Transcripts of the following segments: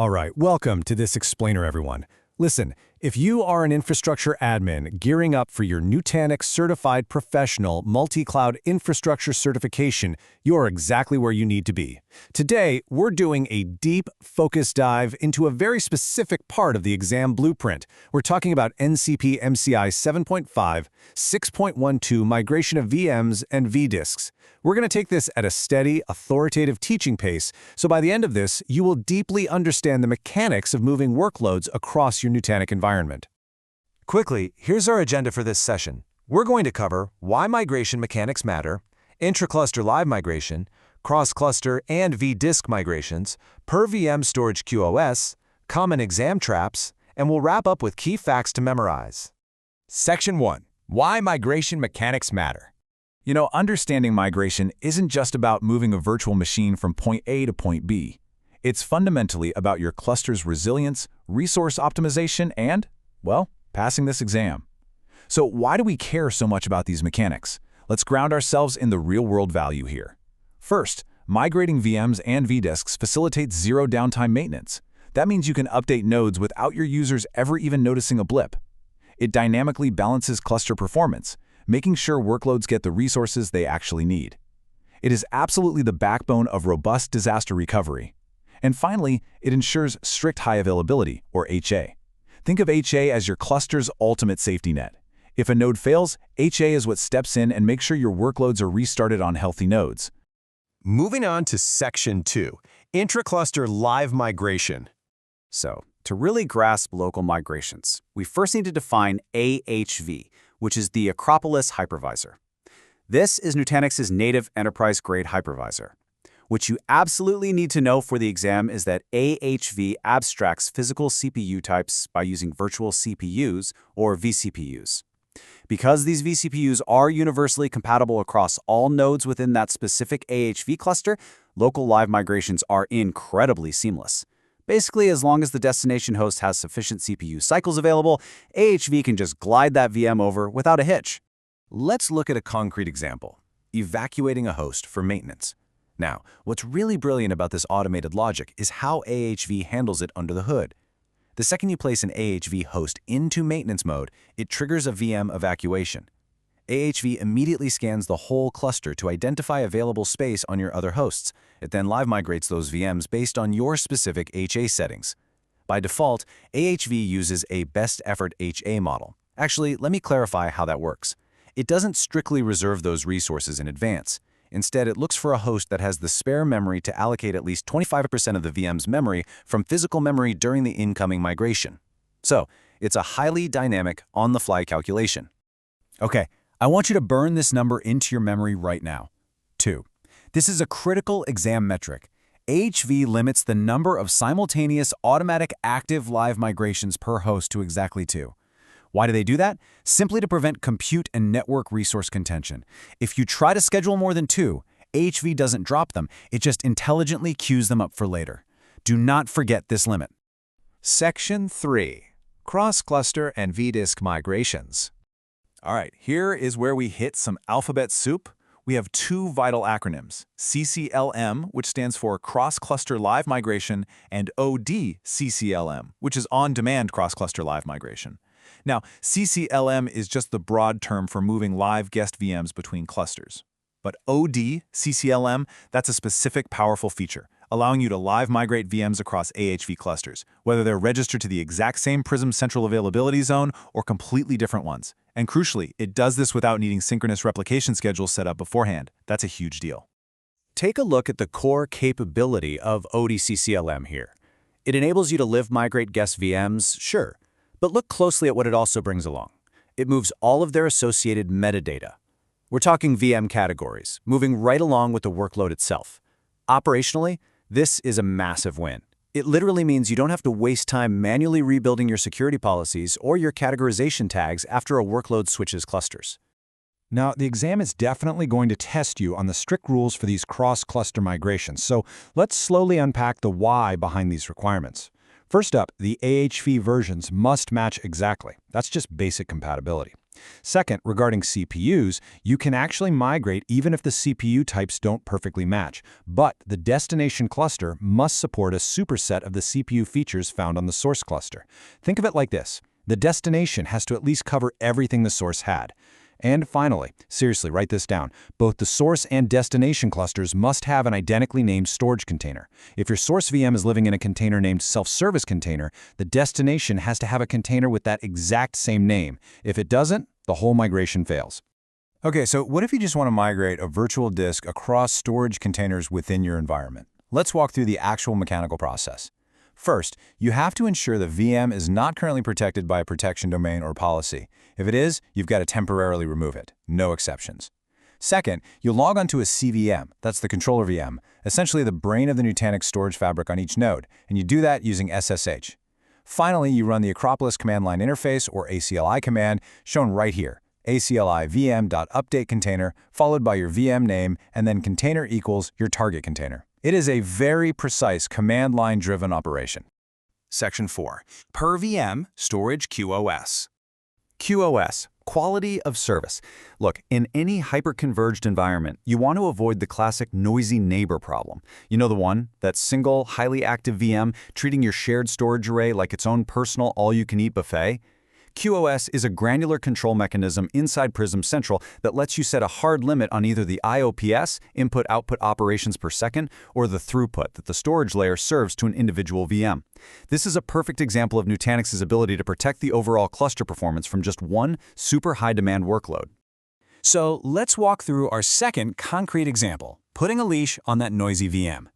All right, welcome to this explainer, everyone. Listen, if you are an infrastructure admin gearing up for your Nutanix Certified Professional Multi-Cloud Infrastructure certification, you're exactly where you need to be. Today, we're doing a deep, focused dive into a very specific part of the exam blueprint. We're talking about NCP-MCI 7.5, 6.12 migration of VMs and vDisks. We're going to take this at a steady, authoritative teaching pace, so by the end of this, you will deeply understand the mechanics of moving workloads across your Nutanix environment. Quickly, here's our agenda for this session. We're going to cover why migration mechanics matter, intra-cluster live migration, cross-cluster and vDisk migrations, per VM storage QoS, common exam traps, and we'll wrap up with key facts to memorize. Section 1. Why migration mechanics matter. You know, understanding migration isn't just about moving a virtual machine from point A to point B. It's fundamentally about your cluster's resilience, resource optimization, and, well, passing this exam. So why do we care so much about these mechanics? Let's ground ourselves in the real-world value here. First, migrating VMs and vDisks facilitates zero downtime maintenance. That means you can update nodes without your users ever even noticing a blip. It dynamically balances cluster performance, making sure workloads get the resources they actually need. It is absolutely the backbone of robust disaster recovery. And finally, it ensures strict high availability, or HA. Think of HA as your cluster's ultimate safety net. If a node fails, HA is what steps in and makes sure your workloads are restarted on healthy nodes. Moving on to Section 2, Intra-Cluster Live Migration. So, to really grasp local migrations, we first need to define AHV, which is the Acropolis hypervisor. This is Nutanix's native enterprise-grade hypervisor. What you absolutely need to know for the exam is that AHV abstracts physical CPU types by using virtual CPUs, or vCPUs. Because these vCPUs are universally compatible across all nodes within that specific AHV cluster, local live migrations are incredibly seamless. Basically, as long as the destination host has sufficient CPU cycles available, AHV can just glide that VM over without a hitch. Let's look at a concrete example, evacuating a host for maintenance. Now, what's really brilliant about this automated logic is how AHV handles it under the hood. The second you place an AHV host into maintenance mode, it triggers a VM evacuation. AHV immediately scans the whole cluster to identify available space on your other hosts. It then live migrates those VMs based on your specific HA settings. By default, AHV uses a best effort HA model. Actually, let me clarify how that works. It doesn't strictly reserve those resources in advance. Instead, it looks for a host that has the spare memory to allocate at least 25% of the VM's memory from physical memory during the incoming migration. So, it's a highly dynamic, on-the-fly calculation. Okay, I want you to burn this number into your memory right now. 2. This is a critical exam metric. AHV limits the number of simultaneous automatic active live migrations per host to exactly 2. Why do they do that? Simply to prevent compute and network resource contention. If you try to schedule more than 2, AHV doesn't drop them, it just intelligently queues them up for later. Do not forget this limit. Section 3. Cross-cluster and vDisk migrations. All right, here is where we hit some alphabet soup. We have two vital acronyms, CCLM, which stands for Cross-Cluster Live Migration, and ODCCLM, which is On-Demand Cross-Cluster Live Migration. Now, CCLM is just the broad term for moving live guest VMs between clusters. But ODCCLM, that's a specific powerful feature, allowing you to live migrate VMs across AHV clusters, whether they're registered to the exact same Prism Central Availability Zone or completely different ones. And crucially, it does this without needing synchronous replication schedules set up beforehand. That's a huge deal. Take a look at the core capability of ODCCLM here. It enables you to live migrate guest VMs, sure, but look closely at what it also brings along. It moves all of their associated metadata. We're talking VM categories, moving right along with the workload itself. Operationally, this is a massive win. It literally means you don't have to waste time manually rebuilding your security policies or your categorization tags after a workload switches clusters. Now, the exam is definitely going to test you on the strict rules for these cross-cluster migrations, so let's slowly unpack the why behind these requirements. First up, the AHV versions must match exactly. That's just basic compatibility. Second, regarding CPUs, you can actually migrate even if the CPU types don't perfectly match, but the destination cluster must support a superset of the CPU features found on the source cluster. Think of it like this. The destination has to at least cover everything the source had. And finally, seriously, write this down. Both the source and destination clusters must have an identically named storage container. If your source VM is living in a container named self-service container, the destination has to have a container with that exact same name. If it doesn't, the whole migration fails. Okay, so what if you just want to migrate a virtual disk across storage containers within your environment? Let's walk through the actual mechanical process. First, you have to ensure the VM is not currently protected by a protection domain or policy. If it is, you've got to temporarily remove it. No exceptions. Second, you log onto a CVM, that's the controller VM, essentially the brain of the Nutanix storage fabric on each node, and you do that using SSH. Finally, you run the Acropolis command line interface, or ACLI command, shown right here, ACLI VM.update container, followed by your VM name, and then container equals your target container. It is a very precise command line-driven operation. Section 4. Per VM Storage QoS. QoS, quality of service. Look, in any hyper-converged environment, you want to avoid the classic noisy neighbor problem. You know the one? That single, highly active VM treating your shared storage array like its own personal all-you-can-eat buffet? QoS is a granular control mechanism inside Prism Central that lets you set a hard limit on either the IOPS, input-output operations per second, or the throughput that the storage layer serves to an individual VM. This is a perfect example of Nutanix's ability to protect the overall cluster performance from just one super high-demand workload. So let's walk through our second concrete example, putting a leash on that noisy VM.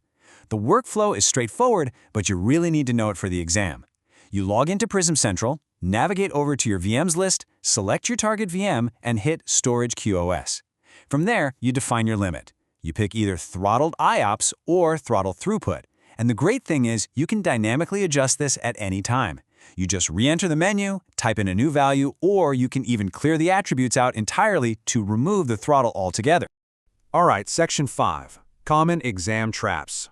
The workflow is straightforward, but you really need to know it for the exam. You log into Prism Central, navigate over to your VMs list, select your target VM, and hit Storage QoS. From there, you define your limit. You pick either throttled IOPS or throttle throughput. And the great thing is you can dynamically adjust this at any time. You just re-enter the menu, type in a new value, or you can even clear the attributes out entirely to remove the throttle altogether. All right, Section 5. Common exam traps.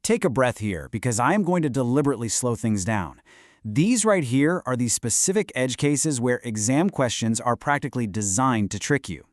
Take a breath here, because I am going to deliberately slow things down. These right here are the specific edge cases where exam questions are practically designed to trick you.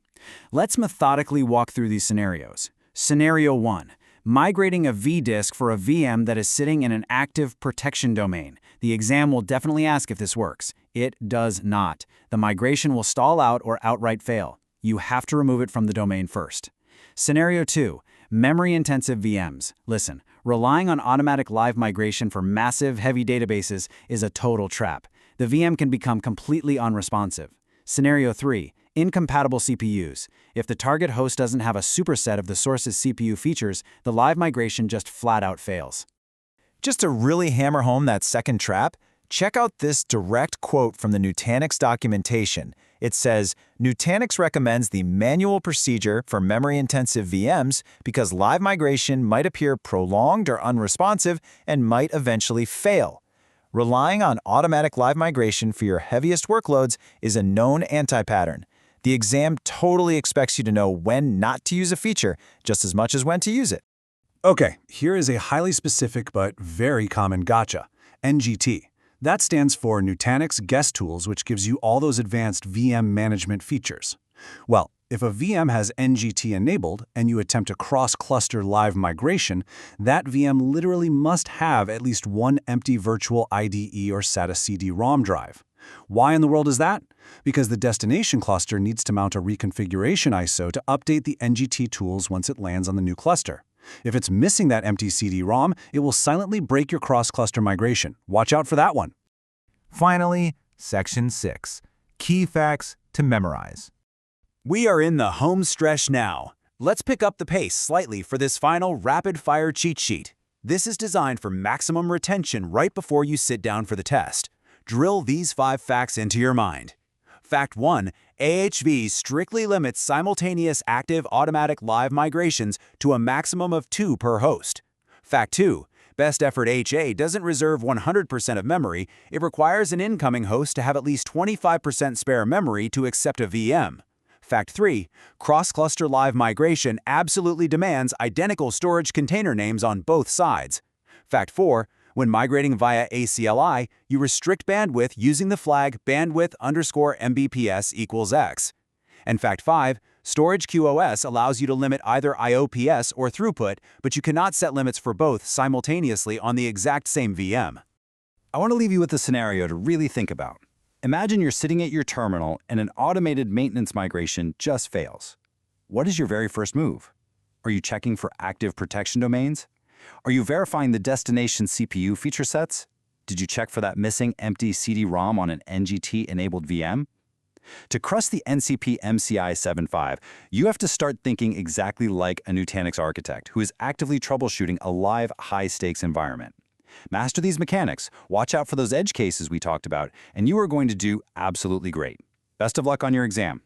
Let's methodically walk through these scenarios. Scenario 1. Migrating a vDisk for a VM that is sitting in an active protection domain. The exam will definitely ask if this works. It does not. The migration will stall out or outright fail. You have to remove it from the domain first. Scenario 2. Memory-intensive VMs. Listen, relying on automatic live migration for massive, heavy databases is a total trap. The VM can become completely unresponsive. Scenario 3. Incompatible CPUs. If the target host doesn't have a superset of the source's CPU features, the live migration just flat out fails. Just to really hammer home that second trap, check out this direct quote from the Nutanix documentation. It says, Nutanix recommends the manual procedure for memory-intensive VMs because live migration might appear prolonged or unresponsive and might eventually fail. Relying on automatic live migration for your heaviest workloads is a known anti-pattern. The exam totally expects you to know when not to use a feature just as much as when to use it. Okay, here is a highly specific but very common gotcha, NGT. That stands for Nutanix Guest Tools, which gives you all those advanced VM management features. Well, if a VM has NGT enabled and you attempt a cross-cluster live migration, that VM literally must have at least one empty virtual IDE or SATA CD-ROM drive. Why in the world is that? Because the destination cluster needs to mount a reconfiguration ISO to update the NGT tools once it lands on the new cluster. If it's missing that empty CD-ROM, it will silently break your cross-cluster migration. Watch out for that one. Finally, Section 6. Key facts to memorize. We are in the home stretch now. Let's pick up the pace slightly for this final rapid-fire cheat sheet. This is designed for maximum retention right before you sit down for the test. Drill these 5 facts into your mind. Fact 1. AHV strictly limits simultaneous active automatic live migrations to a maximum of 2 per host. Fact 2. Best effort HA doesn't reserve 100% of memory. It requires an incoming host to have at least 25% spare memory to accept a VM. Fact 3. Cross-cluster live migration absolutely demands identical storage container names on both sides. Fact 4. When migrating via ACLI, you restrict bandwidth using the flag bandwidth_mbps equals X. And fact 5, Storage QoS allows you to limit either IOPS or throughput, but you cannot set limits for both simultaneously on the exact same VM. I want to leave you with a scenario to really think about. Imagine you're sitting at your terminal and an automated maintenance migration just fails. What is your very first move? Are you checking for active protection domains? Are you verifying the destination CPU feature sets? Did you check for that missing empty CD-ROM on an NGT-enabled VM? To crush the NCP-MCI 7.5, you have to start thinking exactly like a Nutanix architect who is actively troubleshooting a live, high-stakes environment. Master these mechanics, watch out for those edge cases we talked about, and you are going to do absolutely great. Best of luck on your exam.